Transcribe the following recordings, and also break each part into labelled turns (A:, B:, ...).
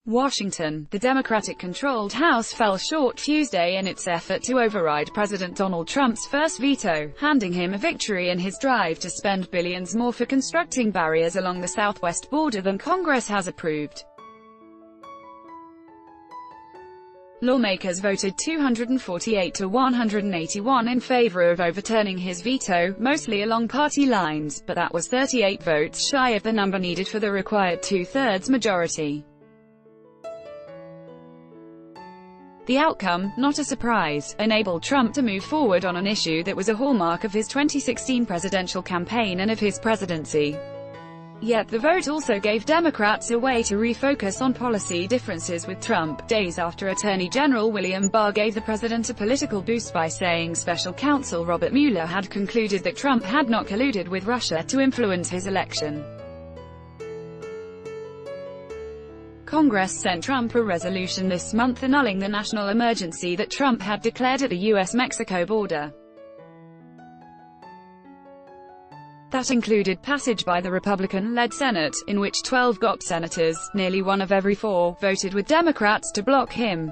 A: Washington. The Democratic-controlled House fell short Tuesday in its effort to override President Donald Trump's first veto, handing him a victory in his drive to spend billions more for constructing barriers along the southwest border than Congress has approved. Lawmakers voted 248 to 181 in favor of overturning his veto, mostly along party lines, but that was 38 votes shy of the number needed for the required two-thirds majority. The outcome, not a surprise, enabled Trump to move forward on an issue that was a hallmark of his 2016 presidential campaign and of his presidency. Yet the vote also gave Democrats a way to refocus on policy differences with Trump, days after Attorney General William Barr gave the president a political boost by saying special counsel Robert Mueller had concluded that Trump had not colluded with Russia to influence his election. Congress sent Trump a resolution this month annulling the national emergency that Trump had declared at the U.S.-Mexico border. That included passage by the Republican-led Senate, in which 12 GOP senators, nearly one of every four, voted with Democrats to block him.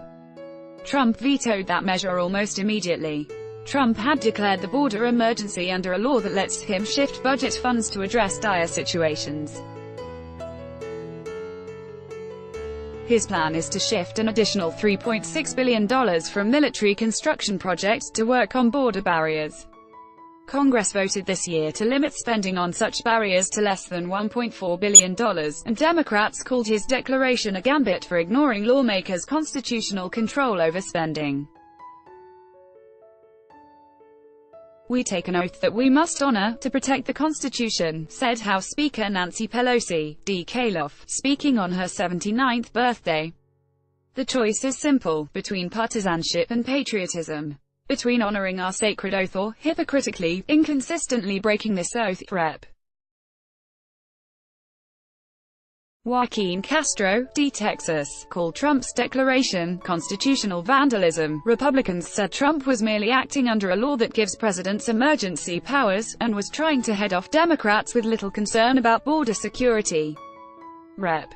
A: Trump vetoed that measure almost immediately. Trump had declared the border emergency under a law that lets him shift budget funds to address dire situations. His plan is to shift an additional $3.6 billion from military construction projects to work on border barriers. Congress voted this year to limit spending on such barriers to less than $1.4 billion, and Democrats called his declaration a gambit for ignoring lawmakers' constitutional control over spending. "We take an oath that we must honor, to protect the Constitution," said House Speaker Nancy Pelosi, speaking on her 79th birthday. "The choice is simple, between partisanship and patriotism. Between honoring our sacred oath or, hypocritically, inconsistently breaking this oath." Rep. Joaquin Castro, D. Texas, called Trump's declaration constitutional vandalism. Republicans said Trump was merely acting under a law that gives presidents emergency powers, and was trying to head off Democrats with little concern about border security. Rep.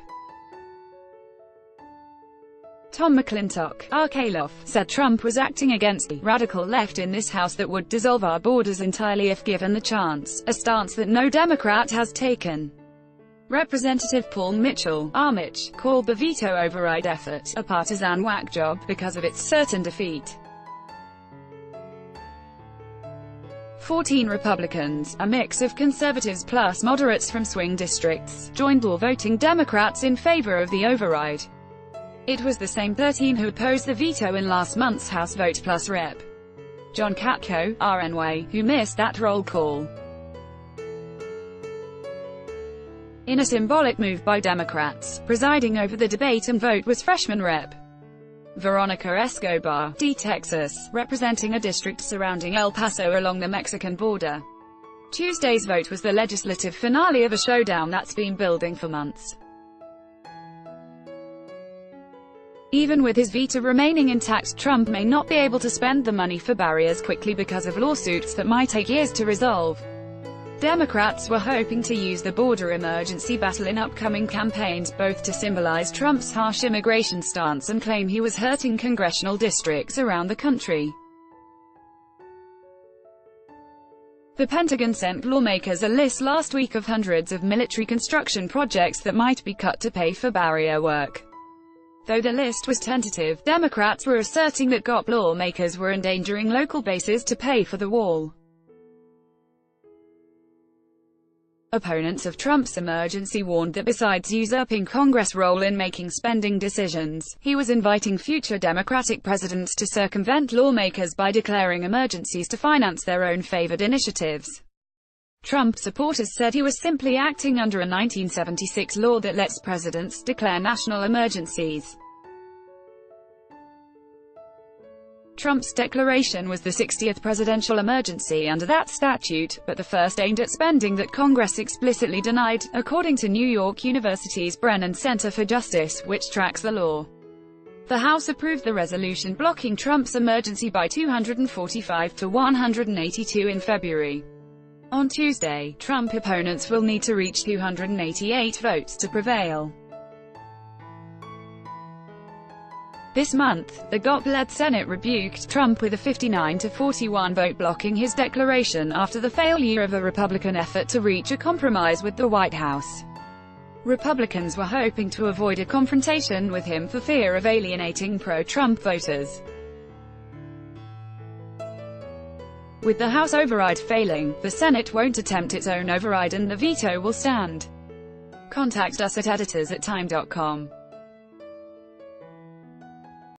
A: Tom McClintock, RK, said Trump was acting against the radical left in this House that would dissolve our borders entirely if given the chance, a stance that no Democrat has taken. Representative Paul Mitchell, R. called the veto override effort a partisan whack job because of its certain defeat. 14 Republicans, a mix of conservatives plus moderates from swing districts, joined all voting Democrats in favor of the override. It was the same 13 who opposed the veto in last month's House vote plus Rep. John Katko, RNY, who missed that roll call. In a symbolic move by Democrats, presiding over the debate and vote was freshman Rep. Veronica Escobar, D. Texas, representing a district surrounding El Paso along the Mexican border. Tuesday's vote was the legislative finale of a showdown that's been building for months. Even with his veto remaining intact, Trump may not be able to spend the money for barriers quickly because of lawsuits that might take years to resolve. Democrats were hoping to use the border emergency battle in upcoming campaigns, both to symbolize Trump's harsh immigration stance and claim he was hurting congressional districts around the country. The Pentagon sent lawmakers a list last week of hundreds of military construction projects that might be cut to pay for barrier work. Though the list was tentative, Democrats were asserting that GOP lawmakers were endangering local bases to pay for the wall. Opponents of Trump's emergency warned that besides usurping Congress' role in making spending decisions, he was inviting future Democratic presidents to circumvent lawmakers by declaring emergencies to finance their own favored initiatives. Trump supporters said he was simply acting under a 1976 law that lets presidents declare national emergencies. Trump's declaration was the 60th presidential emergency under that statute, but the first aimed at spending that Congress explicitly denied, according to New York University's Brennan Center for Justice, which tracks the law. The House approved the resolution blocking Trump's emergency by 245 to 182 in February. On Tuesday, Trump opponents will need to reach 288 votes to prevail. This month, the GOP-led Senate rebuked Trump with a 59-41 vote blocking his declaration after the failure of a Republican effort to reach a compromise with the White House. Republicans were hoping to avoid a confrontation with him for fear of alienating pro-Trump voters. With the House override failing, the Senate won't attempt its own override and the veto will stand. Contact us at editors@time.com.